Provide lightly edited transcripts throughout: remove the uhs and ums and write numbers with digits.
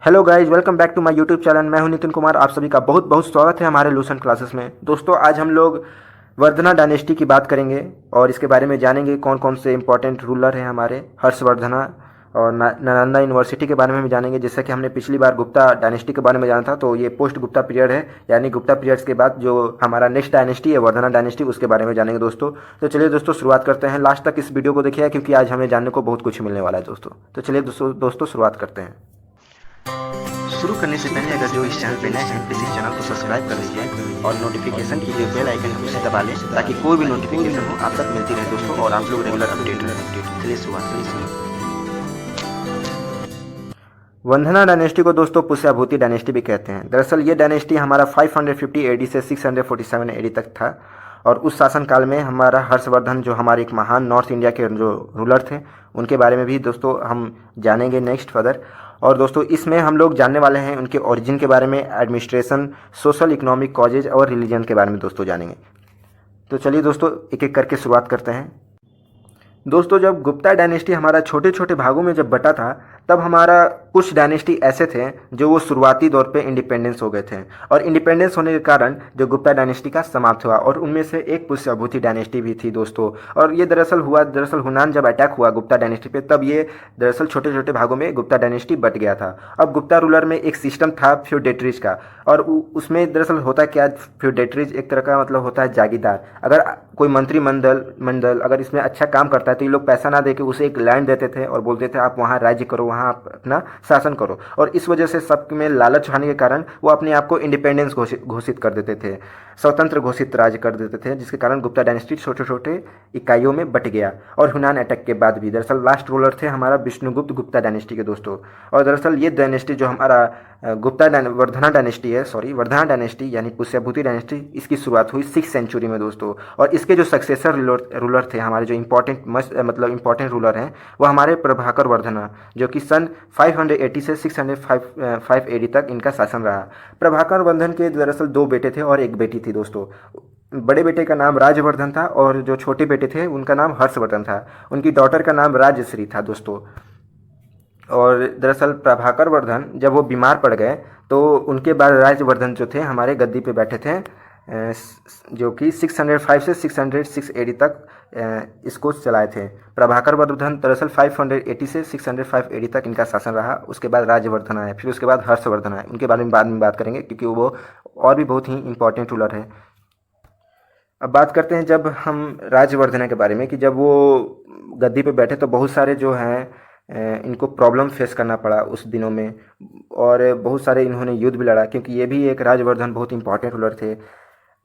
Hello guys, welcome back to my YouTube channel. मैं हूं नितिन कुमार। आप सभी का बहुत बहुत स्वागत है हमारे लूसेंट क्लासेस में। दोस्तों, आज हम लोग वर्धना डायनेस्टी की बात करेंगे और इसके बारे में जानेंगे कौन कौन से इंपॉर्टेंट रूलर हैं हमारे हर्षवर्धना। और नालंदा यूनिवर्सिटी के बारे में भी जानेंगे। जैसे कि हमने पिछली बार गुप्ता डायनेस्टी के बारे में जाना था, तो ये पोस्ट गुप्ता पीरियड है, यानी गुप्ता पीरियड्स के बाद जो हमारा नेक्स्ट डायनेस्टी है वर्धना डायनेस्टी, उसके बारे में जानेंगे दोस्तों। तो चलिए दोस्तों, शुरुआत करते हैं। लास्ट तक इस वीडियो को देखिए, क्योंकि आज हमें जानने को बहुत कुछ मिलने वाला है दोस्तों। तो चलिए दोस्तों शुरुआत करते हैं। शुरू करने से पहले अगर जो इस चैनल पे नए हैं, प्लीज इस चैनल को सब्सक्राइब कर लीजिए और नोटिफिकेशन की जो बेल आइकन है उसे दबा लें, ताकि कोई भी नोटिफिकेशन हो आप तक मिलती रहे दोस्तों, और आप लोग रेगुलर अपडेट रहे। चलिए शुरुआत करिए। वंदना डायनेस्टी को दोस्तों पुष्यभूति डायनेस्टी भी कहते हैं। दरअसल ये डायनेस्टी हमारा 550 एडी से 647 एडी तक था, और उस शासनकाल में हमारा हर्षवर्धन, जो हमारे एक महान नॉर्थ इंडिया के जो रूलर थे, उनके बारे में भी दोस्तों हम जानेंगे नेक्स्ट फर्दर। और दोस्तों, इसमें हम लोग जानने वाले हैं उनके ओरिजिन के बारे में, एडमिनिस्ट्रेशन, सोशल इकोनॉमिक कॉजेज और रिलीजन के बारे में दोस्तों जानेंगे। तो चलिए दोस्तों, एक एक करके शुरुआत करते हैं। दोस्तों, जब गुप्ता डायनेस्टी हमारा छोटे छोटे भागों में जब बटा था, तब हमारा कुछ डायनेस्टी ऐसे थे जो वो शुरुआती दौर पे इंडिपेंडेंस हो गए थे, और इंडिपेंडेंस होने के कारण जो गुप्ता डायनेस्टी का समाप्त हुआ, और उनमें से एक पुष्यभूति डायनेस्टी भी थी दोस्तों। और ये दरअसल हुनान जब अटैक हुआ गुप्ता डायनेस्टी पे, तब ये दरअसल छोटे छोटे भागों में गुप्ता डायनेस्टी बट गया था। अब गुप्ता रूलर में एक सिस्टम था फ्यूडेटरीज का, और उसमें दरअसल होता क्या, फ्यूडेटरीज एक तरह का मतलब होता है जागीरदार। अगर कोई मंडल अगर इसमें अच्छा काम करता है, तो ये लोग पैसा ना देके उसे एक लैंड देते थे और बोलते थे आप वहाँ राज्य करो, वहाँ आप अपना शासन करो। और इस वजह से सब में लालच आने के कारण वो अपने आप को इंडिपेंडेंस घोषित कर देते थे, स्वतंत्र घोषित राज्य कर देते थे, जिसके कारण गुप्ता डायनेस्टी छोटे छोटे इकाइयों में बट गया। और हुनान अटैक के बाद भी दरअसल लास्ट रूलर थे हमारा विष्णुगुप्त गुप्ता डायनेस्टी के दोस्तों। और दरअसल ये डायनेस्टी जो हमारा वर्धना डायनेस्टी यानी पुष्यभूति डायनेस्टी, इसकी शुरुआत हुई 6th सेंचुरी में दोस्तों। और इसके जो सक्सेसर रूलर थे, हमारे जो इंपॉर्टेंट रूलर हैं, वो हमारे प्रभाकर वर्धना, जो कि सन 580 से 605 एडी तक इनका शासन रहा। प्रभाकर वर्धन के दरअसल 2 बेटे थे और 1 बेटी थी दोस्तों। बड़े बेटे का नाम राजवर्धन था, और जो छोटे बेटे थे उनका नाम हर्षवर्धन था। उनकी डॉटर का नाम राजश्री था दोस्तों। और दरअसल प्रभाकर वर्धन जब वो बीमार पड़ गए, तो उनके बाद राजवर्धन जो थे हमारे गद्दी पे बैठे थे, जो कि 605 से 606 एडी तक इसको चलाए थे। प्रभाकर वर्धन दरअसल 580 से 605 एडी तक इनका शासन रहा। उसके बाद राजवर्धन आए, फिर उसके बाद हर्षवर्धन आए। उनके बारे में बाद में बात करेंगे, क्योंकि वो और भी बहुत ही इंपॉर्टेंट रूलर है। अब बात करते हैं जब हम राजवर्धन के बारे में, कि जब वो गद्दी पे बैठे तो बहुत सारे जो हैं इनको प्रॉब्लम फेस करना पड़ा उस दिनों में, और बहुत सारे इन्होंने युद्ध भी लड़ा, क्योंकि ये भी एक राजवर्धन बहुत इंपॉर्टेंट रूलर थे।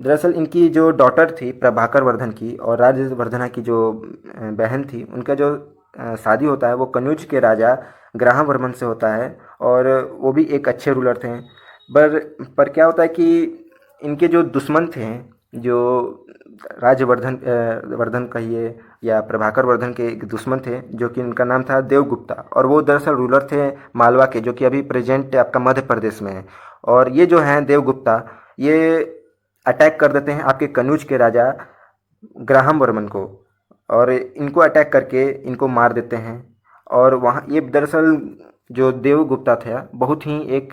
दरअसल इनकी जो डॉटर थी प्रभाकर वर्धन की, और राजवर्धना की जो बहन थी, उनका जो शादी होता है वो कन्नौज के राजा ग्राहम वर्मन से होता है, और वो भी एक अच्छे रूलर थे। पर क्या होता है कि इनके जो दुश्मन थे, जो वर्धन कहिए या प्रभाकर वर्धन के एक दुश्मन थे, जो कि इनका नाम था देवगुप्ता, और वो दरअसल रूलर थे मालवा के, जो कि अभी प्रेजेंट आपका मध्य प्रदेश में है। और ये जो हैं देवगुप्ता, ये अटैक कर देते हैं आपके कन्नौज के राजा ग्राहम वर्मन को, और इनको अटैक करके इनको मार देते हैं। और वहाँ ये दरअसल जो देवगुप्ता था, बहुत ही एक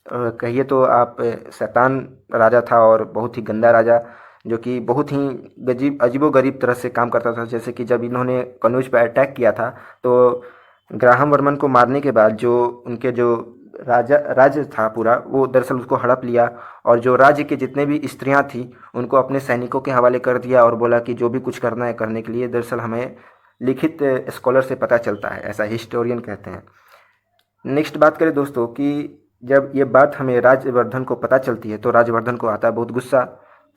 कहिए तो आप शैतान राजा था, और बहुत ही गंदा राजा, जो कि बहुत ही अजीबोगरीब तरह से काम करता था। जैसे कि जब इन्होंने कन्नौज पर अटैक किया था, तो ग्राहम वर्मन को मारने के बाद जो उनके जो राज्य था पूरा, वो दरअसल उसको हड़प लिया, और जो राज्य के जितने भी स्त्रियां थी उनको अपने सैनिकों के हवाले कर दिया, और बोला कि जो भी कुछ करना है करने के लिए। दरअसल हमें लिखित स्कॉलर से पता चलता है, ऐसा हिस्टोरियन कहते हैं। नेक्स्ट बात करें दोस्तों, कि जब ये बात हमें राजवर्धन को पता चलती है, तो राजवर्धन को आता है बहुत गुस्सा।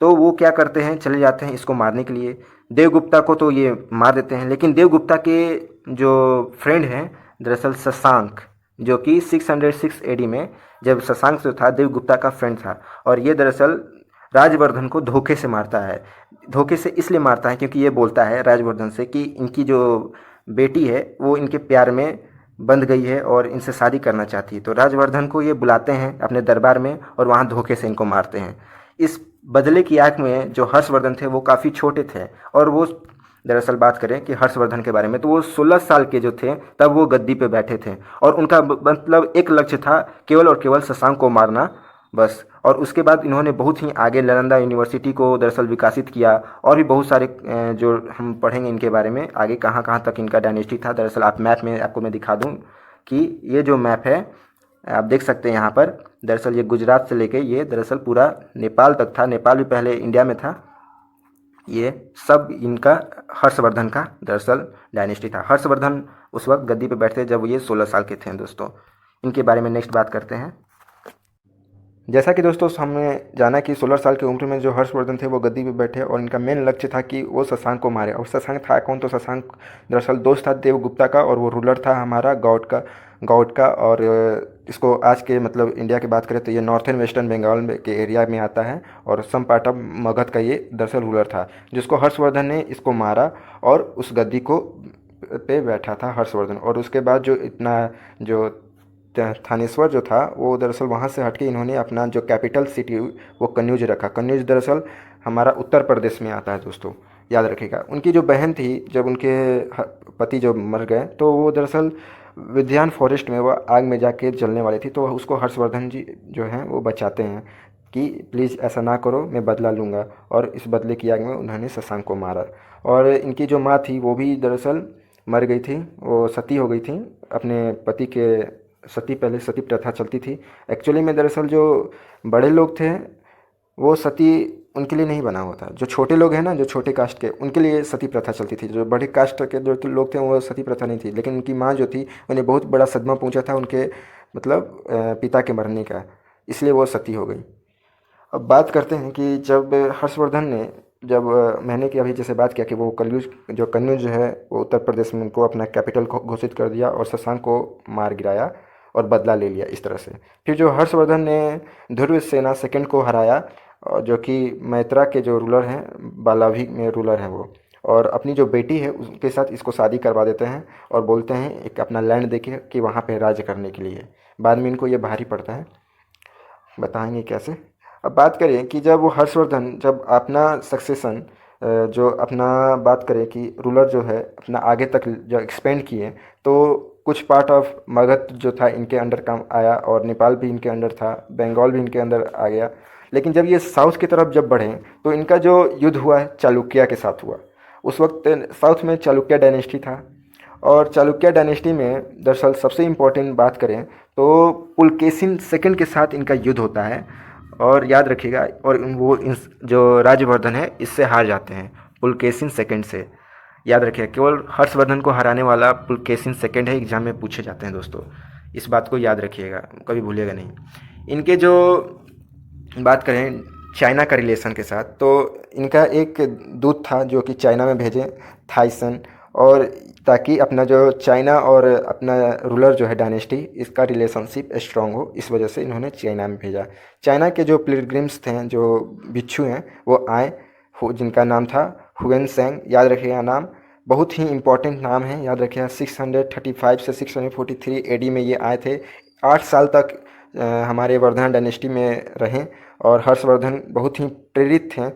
तो वो क्या करते हैं, चले जाते हैं इसको मारने के लिए। देवगुप्ता को तो ये मार देते हैं, लेकिन देवगुप्ता के जो फ्रेंड हैं दरअसल शशांक, जो कि 606 एडी में, जब शशांक जो था देवगुप्ता का फ्रेंड था, और ये दरअसल राजवर्धन को धोखे से मारता है। धोखे से इसलिए मारता है क्योंकि ये बोलता है राजवर्धन से कि इनकी जो बेटी है वो इनके प्यार में बंध गई है और इनसे शादी करना चाहती है। तो राजवर्धन को ये बुलाते हैं अपने दरबार में, और वहाँ धोखे से इनको मारते हैं। इस बदले की आंख में जो हर्षवर्धन थे वो काफ़ी छोटे थे, और वो दरअसल बात करें कि हर्षवर्धन के बारे में, तो वो 16 साल के जो थे तब वो गद्दी पे बैठे थे, और उनका मतलब एक लक्ष्य था केवल और केवल शशांक को मारना, बस। और उसके बाद इन्होंने बहुत ही आगे नालंदा यूनिवर्सिटी को दरअसल विकसित किया, और भी बहुत सारे जो हम पढ़ेंगे इनके बारे में आगे कहाँ कहाँ तक इनका डायनेस्टी था। दरअसल आप मैप में आपको मैं दिखा दूँ कि ये जो मैप है आप देख सकते हैं यहाँ पर, दरअसल ये गुजरात से लेके ये दरअसल पूरा नेपाल तक था, नेपाल भी पहले इंडिया में था। ये सब इनका हर्षवर्धन का दरअसल डायनेस्टी था। हर्षवर्धन उस वक्त गद्दी पे बैठते जब ये 16 साल के थे दोस्तों। इनके बारे में नेक्स्ट बात करते हैं। जैसा कि दोस्तों हमने जाना कि 16 साल की उम्र में जो हर्षवर्धन थे वो गद्दी पे बैठे, और इनका मेन लक्ष्य था कि वो शशांक को मारे। और शशांक था कौन? तो शशांक दरअसल दोस्त था देवगुप्ता का, और वो रूलर था हमारा गौड़ का। और इसको आज के मतलब इंडिया की बात करें तो ये नॉर्थन वेस्टर्न बंगाल में के एरिया में आता है, और सम पार्ट ऑफ मगध का ये दरअसल रूलर था, जिसको हर्षवर्धन ने इसको मारा और उस गद्दी को पे बैठा था हर्षवर्धन। और उसके बाद जो इतना जो थानेश्वर जो था वो दरअसल वहाँ से हटके इन्होंने अपना जो कैपिटल सिटी वो कन्नौज रखा। कन्नौज दरअसल हमारा उत्तर प्रदेश में आता है दोस्तों, याद रखिएगा। उनकी जो बहन थी, जब उनके पति जो मर गए तो वो दरअसल विद्यान फॉरेस्ट में वो आग में जाके जलने वाली थी, तो उसको हर्षवर्धन जी जो हैं वो बचाते हैं कि प्लीज़ ऐसा ना करो, मैं बदला लूँगा। और इस बदले की आग में उन्होंने शशांक को मारा। और इनकी जो माँ थी वो भी दरअसल मर गई थी, वो सती हो गई थी अपने पति के। पहले सती प्रथा चलती थी एक्चुअली में। दरअसल जो बड़े लोग थे वो सती उनके लिए नहीं बना हुआ था। जो छोटे लोग हैं ना, जो छोटे कास्ट के, उनके लिए सती प्रथा चलती थी। जो बड़े कास्ट के जो लोग थे वो सती प्रथा नहीं थी। लेकिन उनकी माँ जो थी उन्हें बहुत बड़ा सदमा पहुंचा था उनके मतलब पिता के मरने का, इसलिए वो सती हो गई। अब बात करते हैं कि जब हर्षवर्धन ने जब मैंने कि अभी जैसे बात किया कि वो कन्नौज जो है वो उत्तर प्रदेश में उनको अपना कैपिटल घोषित कर दिया और शशांक को मार गिराया और बदला ले लिया इस तरह से। फिर जो हर्षवर्धन ने ध्रुव सेना सेकंड को हराया, और जो कि मैत्रा के जो रूलर हैं, बालाभी में रूलर हैं वो, और अपनी जो बेटी है उसके साथ इसको शादी करवा देते हैं और बोलते हैं एक अपना लैंड देके कि वहाँ पे राज्य करने के लिए। बाद में इनको ये भारी पड़ता है, बताएंगे कैसे। अब बात करें कि जब वो हर्षवर्धन जब अपना सक्सेशन जो अपना बात करें कि रूलर जो है अपना आगे तक जो एक्सपेंड किए, तो कुछ पार्ट ऑफ मगध जो था इनके अंडर काम आया, और नेपाल भी इनके अंडर था, बंगाल भी इनके अंदर आ गया। लेकिन जब ये साउथ की तरफ जब बढ़े तो इनका जो युद्ध हुआ है चालुक्य के साथ हुआ। उस वक्त साउथ में चालुक्य डायनेस्टी था, और चालुक्य डायनेस्टी में दरअसल सबसे इम्पोर्टेंट बात करें तो पुलकेशिन सेकंड के साथ इनका युद्ध होता है। और याद रखिएगा, और वो जो राज्यवर्धन है इससे हार जाते हैं पुलकेशिन सेकंड से। याद रखिएगा, केवल हर्षवर्धन को हराने वाला पुलकेशिन सेकंड है, एग्जाम में पूछे जाते हैं दोस्तों, इस बात को याद रखिएगा, कभी भूलिएगा नहीं। इनके जो बात करें चाइना का रिलेशन के साथ, तो इनका एक दूत था जो कि चाइना में भेजे, थाइसन, और ताकि अपना जो चाइना और अपना रूलर जो है डायनेस्टी इसका रिलेशनशिप स्ट्रांग हो, इस वजह से इन्होंने चाइना में भेजा। चाइना के जो पिलग्रिम्स थे, जो भिक्षु हैं, वो आए, जिनका नाम था हुएन सेंग, याद रखिएगा नाम, बहुत ही इम्पोर्टेंट नाम है, याद रखिएगा। 635 से 643 एडी में ये आए थे। 8 साल तक हमारे वर्धमान डायनेस्टी में रहें, और हर्षवर्धन बहुत ही प्रेरित थे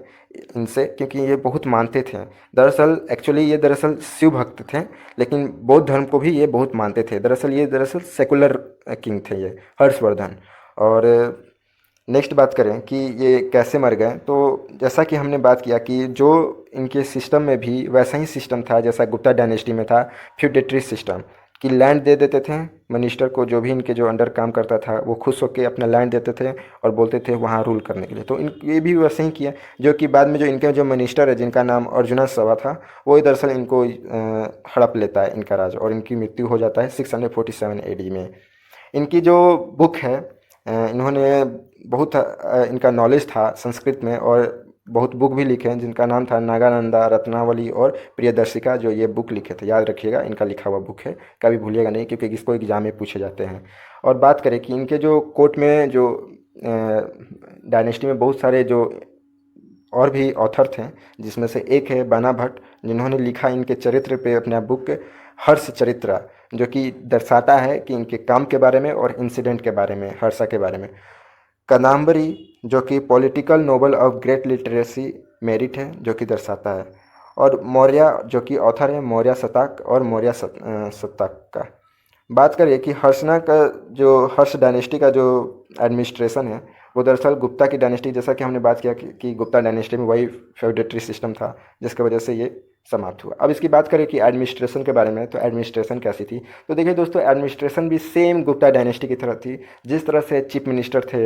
इनसे, क्योंकि ये बहुत मानते थे। दरअसल एक्चुअली ये दरअसल शिव भक्त थे, लेकिन बौद्ध धर्म को भी ये बहुत मानते थे। दरअसल सेकुलर किंग थे ये हर्षवर्धन। और नेक्स्ट बात करें कि ये कैसे मर गए, तो जैसा कि हमने बात किया कि जो इनके सिस्टम में भी वैसा ही सिस्टम था जैसा गुप्ता डायनेस्टी में था, फ्यूडेटरी सिस्टम, कि लैंड दे देते थे मिनिस्टर को, जो भी इनके जो अंडर काम करता था वो खुश होकर अपना लैंड देते थे और बोलते थे वहाँ रूल करने के लिए। तो ये भी वैसे ही किया, जो कि बाद में जो इनके जो मिनिस्टर है जिनका नाम अर्जुना सवा था, वो दरअसल इनको हड़प लेता है इनका राज, और इनकी मृत्यु हो जाता है 647 एडी में। इनकी जो बुक है, इन्होंने बहुत इनका नॉलेज था संस्कृत में, और बहुत बुक भी लिखे हैं जिनका नाम था नागानंदा, रत्नावली और प्रियदर्शिका, जो ये बुक लिखे थे। याद रखिएगा, इनका लिखा हुआ बुक है, कभी भूलिएगा नहीं, क्योंकि इसको एग्जाम में पूछे जाते हैं। और बात करें कि इनके जो कोर्ट में जो डायनेस्टी में बहुत सारे जो और भी ऑथर थे, जिसमें से एक है बाना भट्ट, जिन्होंने लिखा इनके चरित्र पे अपना बुक हर्ष चरित्र, जो कि दर्शाता है कि इनके काम के बारे में और इंसिडेंट के बारे में, हर्षा के बारे में। कादम्बरी, जो कि political noble of great literacy merit है, जो कि दर्शाता है। और मौर्य जो कि ऑथर है मौर्य शतक और मौर्य शतक का। बात करें कि हर्षना का जो हर्ष डायनेस्टी का जो एडमिनिस्ट्रेशन है वो दरअसल गुप्ता की डायनेस्टी, जैसा कि हमने बात किया कि गुप्ता डायनेस्टी में वही फेउडेटरी सिस्टम था जिसकी वजह से ये समाप्त हुआ। अब इसकी बात करें कि एडमिनिस्ट्रेशन के बारे में, तो एडमिनिस्ट्रेशन कैसी थी, तो देखिए दोस्तों एडमिनिस्ट्रेशन भी सेम गुप्ता डायनेस्टी की तरह थी। जिस तरह से चीफ मिनिस्टर थे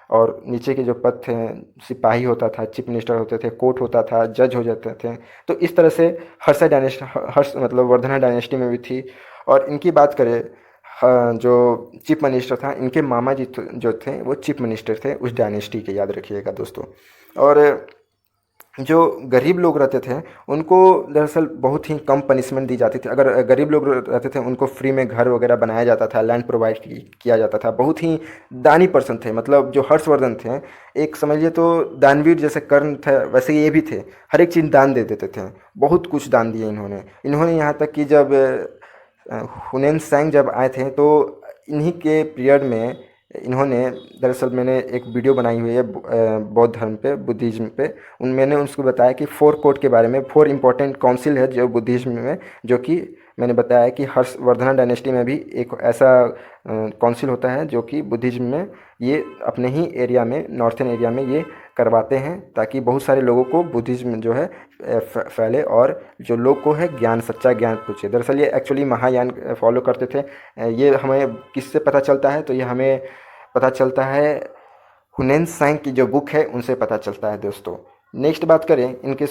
और नीचे के जो पद थे, सिपाही होता था, चीफ मिनिस्टर होते थे, कोर्ट होता था, जज हो जाते थे, तो इस तरह से हर्षा डायनेस्टी, हर्ष मतलब वर्धना डायनेस्टी में भी थी। और इनकी बात करें, हाँ, जो चीफ मिनिस्टर था, इनके मामा जी जो थे वो चीफ मिनिस्टर थे उस डायनेस्टी के, याद रखिएगा दोस्तों। और जो गरीब लोग रहते थे उनको दरअसल बहुत ही कम पनिशमेंट दी जाती थी। अगर गरीब लोग रहते थे उनको फ्री में घर वगैरह बनाया जाता था, लैंड प्रोवाइड किया जाता था। बहुत ही दानी पर्सन थे, मतलब जो हर्षवर्धन थे एक समझिए तो दानवीर जैसे कर्ण थे वैसे ये भी थे, हर एक चीज़ दान दे देते थे। बहुत कुछ दान दिए इन्होंने यहाँ तक कि जब हुनैन सैंग जब आए थे तो इन्हीं के पीरियड में इन्होंने, दरअसल मैंने एक वीडियो बनाई हुई है बौद्ध धर्म पे, बुद्धिज़्म पे, मैंने उसको बताया कि 4 कोड के बारे में। 4 इंपॉर्टेंट काउंसिल है जो बुद्धिज़्म में, जो कि मैंने बताया कि हर्षवर्धना डायनेस्टी में भी एक ऐसा काउंसिल होता है जो कि बुद्धिज़्म में ये अपने ही एरिया में, नॉर्थन एरिया में ये करवाते हैं, ताकि बहुत सारे लोगों को बुद्धिज़्म जो है फैले और जो लोग को है ज्ञान, सच्चा ज्ञान पूछे। दरअसल ये एक्चुअली महायान फॉलो करते थे। ये हमें किससे पता चलता है, तो ये हमें पता चलता है हुनैन सैंग की जो बुक है उनसे पता चलता है दोस्तों। नेक्स्ट बात करें इनके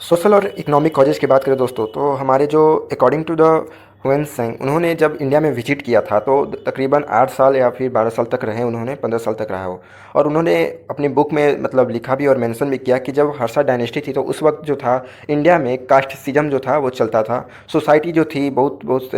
सोशल और इकोनॉमिक कॉजेज़ की बात करें दोस्तों, तो हमारे जो अकॉर्डिंग टू द हुनैन सैंग, उन्होंने जब इंडिया में विजिट किया था तो तकरीबन 8 साल या फिर 12 साल तक रहे उन्होंने, 15 साल तक रहा हो। और उन्होंने अपनी बुक में मतलब लिखा भी और मेंशन भी किया कि जब हर्षा डायनेस्टी थी तो उस वक्त जो था इंडिया में कास्टिज्म जो था वो चलता था। सोसाइटी जो थी बहुत बहुत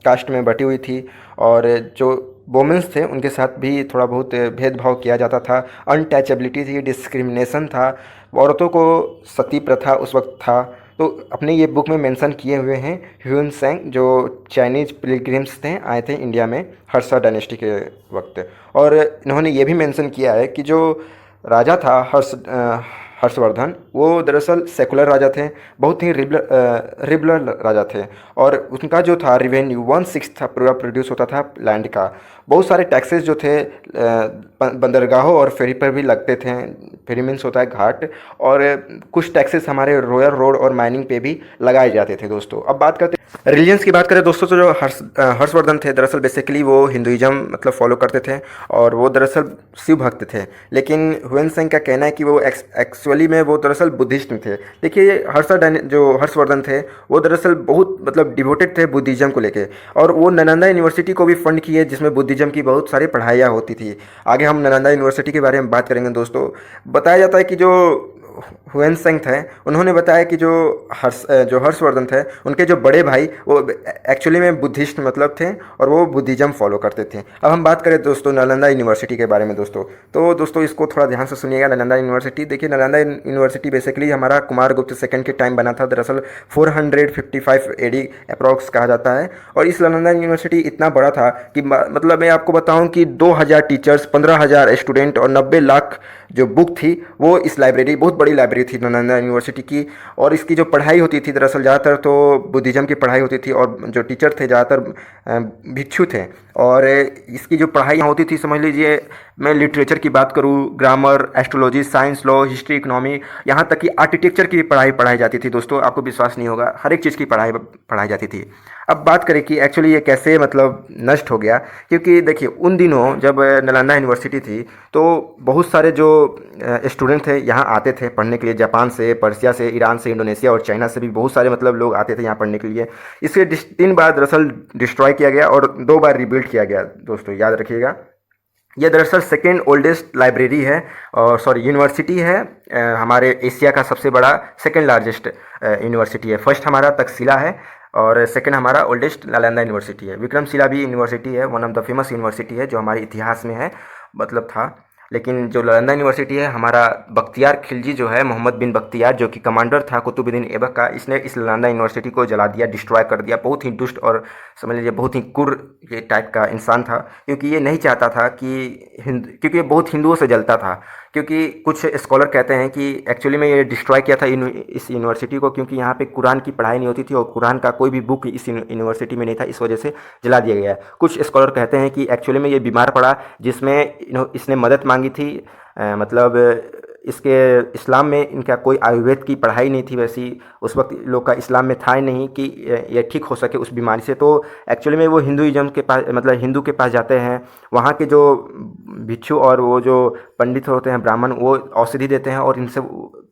कास्ट में बटी हुई थी, और जो वोमेंस थे उनके साथ भी थोड़ा बहुत भेदभाव किया जाता था, अनटचेबिलिटी थी, डिस्क्रिमिनेशन था, औरतों को सती प्रथा उस वक्त था। तो अपने ये बुक में मेंशन किए हुए हैं ह्यून सेंग, जो चाइनीज़ पिलग्रिम्स थे, आए थे इंडिया में हर्षा डायनेस्टी के वक्त। और इन्होंने ये भी मेंशन किया है कि जो राजा था हर्षवर्धन, वो दरअसल सेकुलर राजा थे, बहुत ही रिबलर राजा थे। और उनका जो था रिवेन्यू 1/6 था पूरा प्रोड्यूस होता था लैंड का। बहुत सारे टैक्सेस जो थे बंदरगाहों और फेरी पर भी लगते थे। फेरी मीन्स होता है घाट। और कुछ टैक्सेस हमारे रॉयल रोड और माइनिंग पे भी लगाए जाते थे दोस्तों। अब बात करते रिलीजन्स की बात करें दोस्तों, तो जो हर्षवर्धन थे दरअसल बेसिकली वो हिंदुइज्म मतलब फॉलो करते थे और वो दरअसल शिव भक्त थे। लेकिन हुनैन सेंग का कहना है कि वो एक्चुअली में वो दरअसल बुद्धिस्ट थे। देखिए जो हर्षवर्धन थे वो दरअसल बहुत मतलब डिवोटेड थे बुद्धिज़्म को लेके, और वो नालंदा यूनिवर्सिटी को भी फंड किए जिसमें बुद्धिज़्म की बहुत सारी पढ़ाइयाँ होती थी। आगे हम नालंदा यूनिवर्सिटी के बारे में बात करेंगे दोस्तों। बताया जाता है कि जो हुनैन सेंग थे उन्होंने बताया कि जो हर्षवर्धन थे उनके जो बड़े भाई वो एक्चुअली में बुद्धिस्ट मतलब थे और वो बुद्धिज़्म फॉलो करते थे। अब हम बात करें दोस्तों नालंदा यूनिवर्सिटी के बारे में दोस्तों, तो दोस्तों इसको थोड़ा ध्यान से सुनिएगा। नालंदा यूनिवर्सिटी, देखिए नालंदा यूनिवर्सिटी बेसिकली हमारा कुमारगुप्त सेकंड के टाइम बना था, दरअसल 455 AD अप्रॉक्स कहा जाता है। और इस नालंदा यूनिवर्सिटी इतना बड़ा था कि मतलब मैं आपको बताऊं कि 2000 टीचर्स, 15,000 स्टूडेंट और 90 लाख जो बुक थी वो इस लाइब्रेरी, बहुत बड़ी लाइब्रेरी थी नालंदा यूनिवर्सिटी की। और इसकी जो पढ़ाई होती थी दरअसल ज़्यादातर तो बुद्धिज़्म की पढ़ाई होती थी, और जो टीचर थे ज़्यादातर भिक्षु थे। और इसकी जो पढ़ाई होती थी, समझ लीजिए मैं लिटरेचर की बात करूँ, grammar, astrology, science, law, history, economy, यहाँ तक कि आर्किटेक्चर की पढ़ाई जाती थी दोस्तों। आपको विश्वास नहीं होगा, हर एक चीज़ की पढ़ाई जाती थी। अब बात करें कि एक्चुअली ये कैसे मतलब नष्ट हो गया, क्योंकि देखिए उन दिनों जब नालंदा यूनिवर्सिटी थी तो बहुत सारे जो स्टूडेंट थे यहाँ आते थे पढ़ने के लिए, जापान से, पर्सिया से, ईरान से, इंडोनेशिया और चाइना से भी बहुत सारे मतलब लोग आते थे यहाँ पढ़ने के लिए। इसे 3 बार दरअसल डिस्ट्रॉय किया गया और 2 बार रिबिल्ड किया गया दोस्तों, याद रखिएगा। यह दरअसल सेकेंड ओल्डेस्ट लाइब्रेरी है, और सॉरी यूनिवर्सिटी है, हमारे एशिया का सबसे बड़ा सेकेंड लार्जेस्ट यूनिवर्सिटी है। फर्स्ट हमारा तक्षशिला है और सेकेंड हमारा ओल्डेस्ट नालंदा यूनिवर्सिटी है। विक्रमशिला भी यूनिवर्सिटी है, one of the famous university है जो हमारे इतिहास में है मतलब था। लेकिन जो नालंदा यूनिवर्सिटी है, हमारा बख्तियार खिलजी जो है, मोहम्मद बिन बख्तियार जो कि कमांडर था कुतुबुद्दीन ऐबक का, इसने इस नालंदा यूनिवर्सिटी को जला दिया, डिस्ट्रॉय कर दिया। बहुत ही दुष्ट और समझ लीजिए बहुत ही क्रूर ये टाइप का इंसान था, क्योंकि ये नहीं चाहता था कि क्योंकि ये बहुत हिंदुओं से जलता था। क्योंकि कुछ स्कॉलर कहते हैं कि एक्चुअली में ये डिस्ट्रॉय किया था इस यूनिवर्सिटी को, क्योंकि यहाँ पे कुरान की पढ़ाई नहीं होती थी और कुरान का कोई भी बुक इस यूनिवर्सिटी में नहीं था, इस वजह से जला दिया गया है। कुछ स्कॉलर कहते हैं कि एक्चुअली में ये बीमार पड़ा, जिसमें इसने मदद मांगी थी, मतलब इसके इस्लाम में इनका कोई आयुर्वेद की पढ़ाई नहीं थी वैसी, उस वक्त लोग का इस्लाम में था ही नहीं कि ये ठीक हो सके उस बीमारी से। तो एक्चुअली में वो हिंदुइज्म के पास, मतलब हिंदू के पास जाते हैं, वहाँ के जो भिक्षु और वो जो पंडित होते हैं ब्राह्मण, वो औषधि देते हैं और इनसे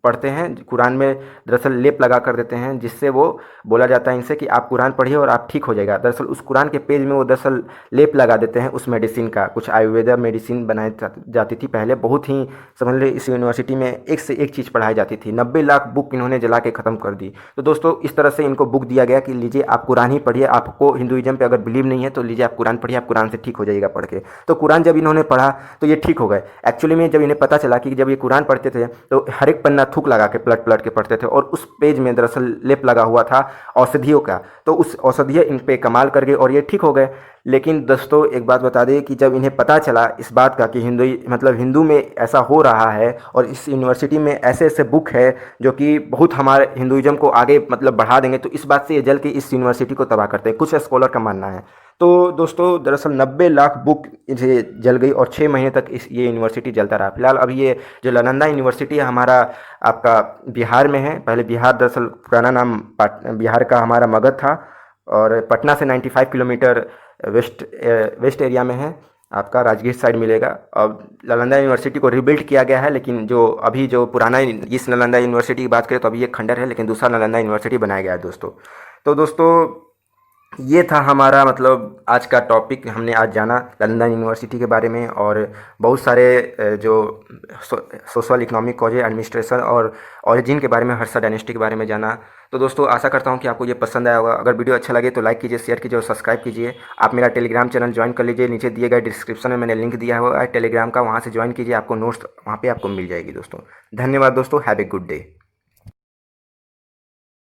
पढ़ते हैं कुरान में, दरअसल लेप लगा कर देते हैं, जिससे वो बोला जाता है इनसे कि आप कुरान पढ़िए और आप ठीक हो जाएगा। दरअसल उस कुरान के पेज में वो दरअसल लेप लगा देते हैं उस मेडिसिन का, कुछ आयुर्वेदा मेडिसिन बनाई जाती थी पहले, बहुत ही समझ ले इस यूनिवर्सिटी में एक से एक चीज़ पढ़ाई जाती थी। 90 लाख बुक इन्होंने जला के ख़त्म कर दी। तो दोस्तों इस तरह से इनको बुक दिया गया कि लीजिए आप कुरान ही पढ़िए, आपको हिंदुइज्म पे अगर बिलीव नहीं है तो लीजिए आप कुरान पढ़िए, आप कुरान से ठीक हो जाइएगा पढ़ के। तो कुरान जब इन्होंने पढ़ा तो ये ठीक हो गए। एक्चुअली में जब इन्हें पता चला कि जब ये कुरान पढ़ते थे तो हर एक पन्ना थूक लगा के पलट पलट के पढ़ते थे, और उस पेज में दरअसल लेप लगा हुआ था औषधियों का, तो उस औषधियाँ इन पे कमाल कर गए और ये ठीक हो गए। लेकिन दोस्तों एक बात बता दें कि जब इन्हें पता चला इस बात का कि हिंदू में ऐसा हो रहा है और इस यूनिवर्सिटी में ऐसे ऐसे बुक है जो कि बहुत हमारे हिंदुइज्म को आगे मतलब बढ़ा देंगे, तो इस बात से ये जल के इस यूनिवर्सिटी को तबाह करते हैं, कुछ स्कॉलर का मानना है। तो दोस्तों दरअसल 90 लाख बुक इसे जल गई और 6 महीने तक ये यूनिवर्सिटी जलता रहा। फिलहाल अभी ये जो नालंदा यूनिवर्सिटी है हमारा आपका बिहार में है। पहले बिहार दरअसल पुराना नाम बिहार का हमारा मगध था, और पटना से 95 किलोमीटर वेस्ट एरिया में है, आपका राजगीर साइड मिलेगा। अब नालंदा यूनिवर्सिटी को रिबिल्ड किया गया है, लेकिन जो पुराना इस नालंदा यूनिवर्सिटी की बात करें तो अभी ये खंडर है, लेकिन दूसरा नालंदा यूनिवर्सिटी बनाया गया है दोस्तों। तो दोस्तों ये था हमारा मतलब आज का टॉपिक, हमने आज जाना नालंदा यूनिवर्सिटी के बारे में, और बहुत सारे जो सोशल इकोनॉमिक कॉज एडमिनिस्ट्रेशन और ऑरिजिन के बारे में, हर्षा डायनेस्टी के बारे में जाना। तो दोस्तों आशा करता हूँ कि आपको ये पसंद आया होगा। अगर वीडियो अच्छा लगे तो लाइक कीजिए, शेयर कीजिए और सब्सक्राइब कीजिए। आप मेरा टेलीग्राम चैनल ज्वाइन कर लीजिए, नीचे दिए गए डिस्क्रिप्शन में मैंने लिंक दिया हुआ है टेलीग्राम का, वहाँ से ज्वाइन कीजिए, आपको नोट्स वहाँ पर आपको मिल जाएगी दोस्तों। धन्यवाद दोस्तों, हैव ए गुड डे।